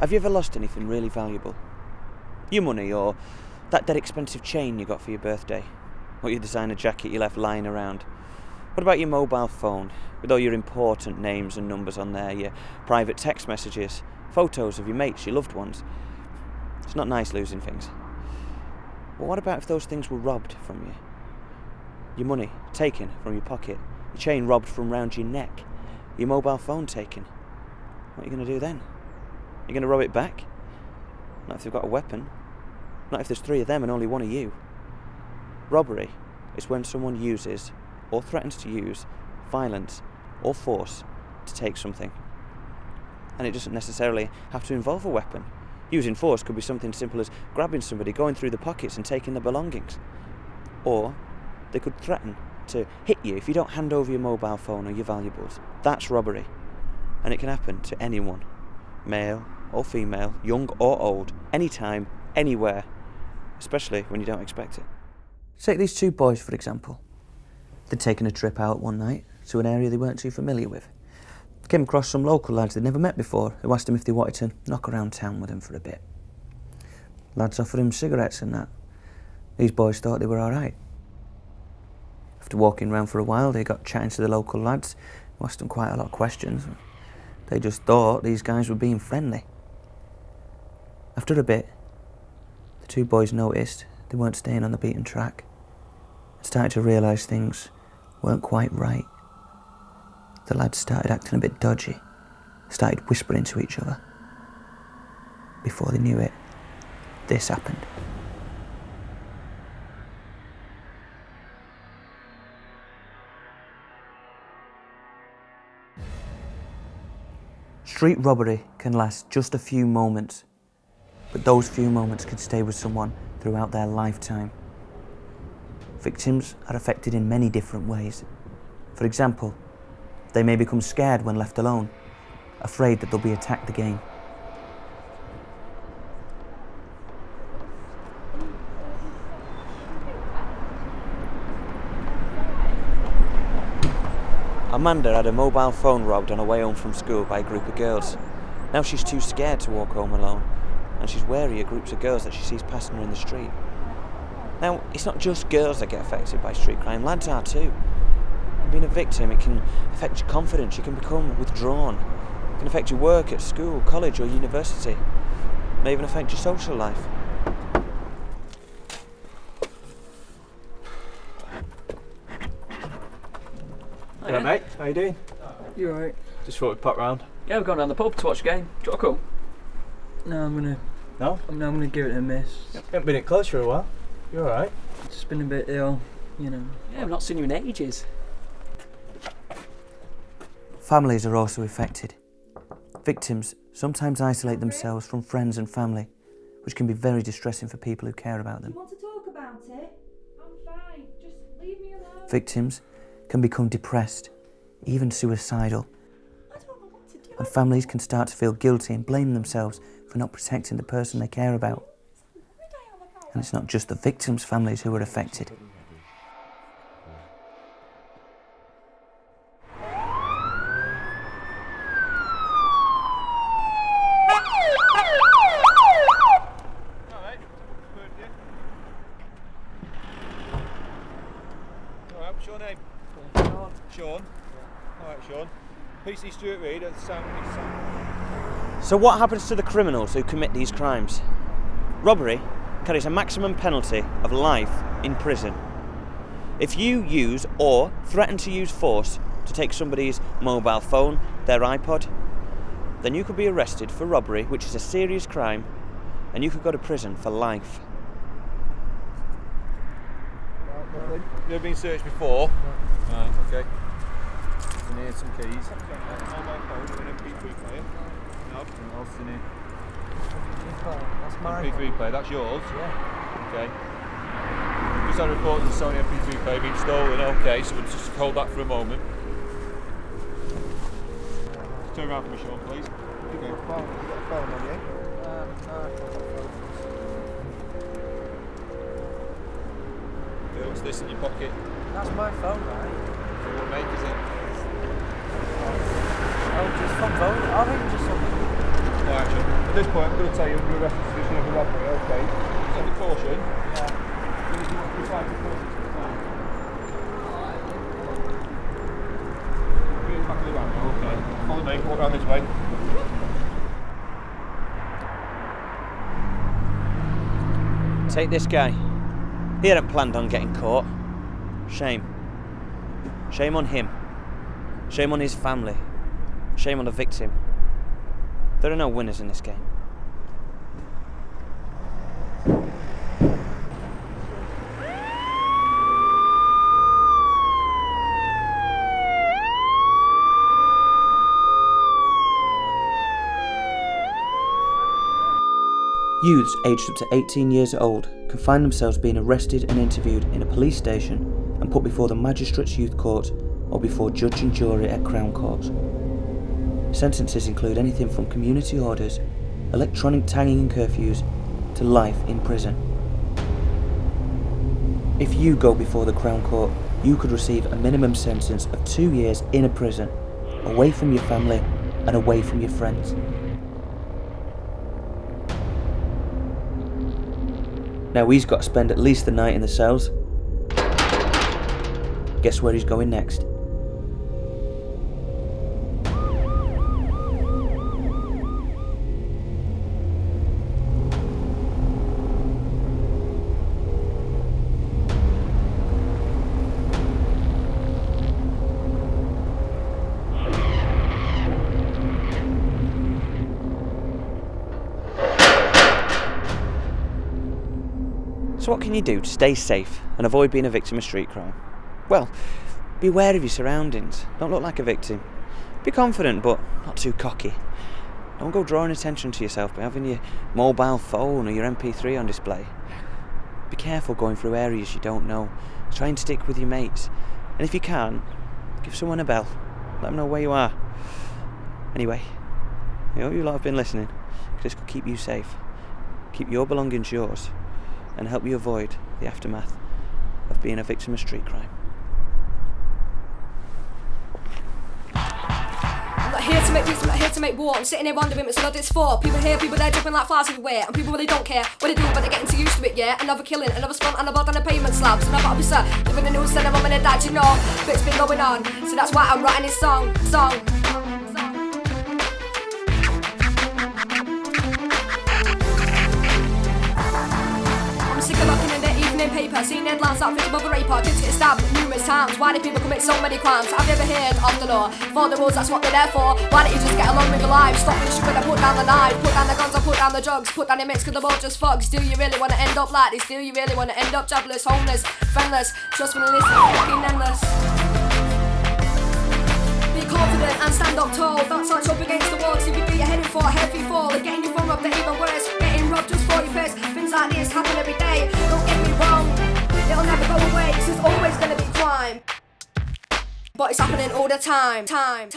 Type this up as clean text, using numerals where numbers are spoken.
Have you ever lost anything really valuable? Your money, or that dead expensive chain you got for your birthday, or your designer jacket you left lying around? What about your mobile phone, with all your important names and numbers on there, your private text messages, photos of your mates, your loved ones? It's not nice losing things. But what about if those things were robbed from you? Your money taken from your pocket, your chain robbed from round your neck, your mobile phone taken. What are you going to do then? You're going to rob it back? Not if they've got a weapon. Not if there's 3 of them and only 1 of you. Robbery is when someone uses or threatens to use violence or force to take something. And it doesn't necessarily have to involve a weapon. Using force could be something simple as grabbing somebody, going through the pockets and taking their belongings. Or they could threaten to hit you if you don't hand over your mobile phone or your valuables. That's robbery. And it can happen to anyone, male or female, young or old, anytime, anywhere, especially when you don't expect it. Take these 2 boys, for example. They'd taken a trip out one night to an area they weren't too familiar with. Came across some local lads they'd never met before who asked them if they wanted to knock around town with them for a bit. Lads offered them cigarettes and that. These boys thought they were all right. After walking around for a while, they got chatting to the local lads, who asked them quite a lot of questions. They just thought these guys were being friendly. After a bit, the 2 boys noticed they weren't staying on the beaten track and started to realise things weren't quite right. The lads started acting a bit dodgy, started whispering to each other. Before they knew it, this happened. Street robbery can last just a few moments, but those few moments can stay with someone throughout their lifetime. Victims are affected in many different ways. For example, they may become scared when left alone, afraid that they'll be attacked again. Amanda had a mobile phone robbed on her way home from school by a group of girls. Now she's too scared to walk home alone, and she's wary of groups of girls that she sees passing her in the street. Now, it's not just girls that get affected by street crime, lads are too. Being a victim, it can affect your confidence, you can become withdrawn. It can affect your work at school, college or university. It may even affect your social life. Hello mate, how you doing? You alright? Just thought we'd pop round. Yeah, we're going down the pub to watch a game. Do you want to come? No, I'm gonna give it a miss. Yep. Haven't been at close for a while. You alright? Just been a bit ill, you know. Yeah, I've not seen you in ages. Families are also affected. Victims sometimes isolate themselves from friends and family, which can be very distressing for people who care about them. Do you want to talk about it? I'm fine. Just leave me alone. Victims can become depressed, even suicidal. I don't know what to do. And families can start to feel guilty and blame themselves for not protecting the person they care about. And it's not just the victims' families who are affected. What's your name? Sean. Alright, Sean. PC Stuart Ried at the sound. So what happens to the criminals who commit these crimes? Robbery carries a maximum penalty of life in prison. If you use or threaten to use force to take somebody's mobile phone, their iPod, then you could be arrested for robbery, which is a serious crime, and you could go to prison for life. You've never been searched before? No. Right, okay. In here, some keys. Mobile phone, an MP3 player. No. What else in here? That's mine. MP3 player, that's yours? Yeah. Okay. Just had a report of the Sony MP3 player being stolen. Okay, so we'll just hold that for a moment. Just turn around for me, Sean, please. You got a phone on you? No. What's this in your pocket? That's my phone, right? What make is it? Oh, just from phone. I think just something. No action. At this point, I'm going to tell you under arrest for suspicion of a robbery, okay? Send a caution. Yeah. You find the caution. Back of the van now, okay. Follow me, walk round this way. Take this guy. He hadn't planned on getting caught. Shame. Shame on him. Shame on his family. Shame on the victim. There are no winners in this game. Youths aged up to 18 years old can find themselves being arrested and interviewed in a police station and put before the Magistrates' Youth Court or before judge and jury at Crown Court. Sentences include anything from community orders, electronic tagging and curfews, to life in prison. If you go before the Crown Court, you could receive a minimum sentence of 2 years in a prison, away from your family and away from your friends. Now he's got to spend at least the night in the cells. Guess where he's going next? So what can you do to stay safe and avoid being a victim of street crime? Well, be aware of your surroundings. Don't look like a victim. Be confident, but not too cocky. Don't go drawing attention to yourself by having your mobile phone or your MP3 on display. Be careful going through areas you don't know. Try and stick with your mates. And if you can, give someone a bell. Let them know where you are. Anyway, I hope you lot have been listening, because this could keep you safe. Keep your belongings yours, and help you avoid the aftermath of being a victim of street crime. I'm not here to make peace, I'm not here to make war. I'm sitting here wondering what's what it's for. People here, people there, jumping like flies everywhere. And people really don't care what they do, but they're getting too used to it, yeah. Another killing, another spawn, and a blood on the pavement slabs. Another officer living in the news, sending mum and dad, you know. It's been going on, so that's why I'm writing this song. Sick of looking in the evening paper, seeing headlines that victim of a rape or kids get stabbed numerous times. Why do people commit so many crimes? I've never heard of the law. For the rules, that's what they're there for. Why don't you just get along with your life? Stop being stupid and put down the knife. Put down the guns and put down the drugs. Put down your mates cause they're all just thugs. Do you really want to end up like this? Do you really want to end up jobless, homeless, friendless? Just when the list is fucking endless. Be confident and stand up tall. Don't touch up against the wall. See if you're heading for a heavy fall. And getting your phone up, they're even worse. Getting robbed just for your face. Things like this happen every day. Don't get me wrong, it'll never go away. This is always gonna be crime, but it's happening all the time. Time.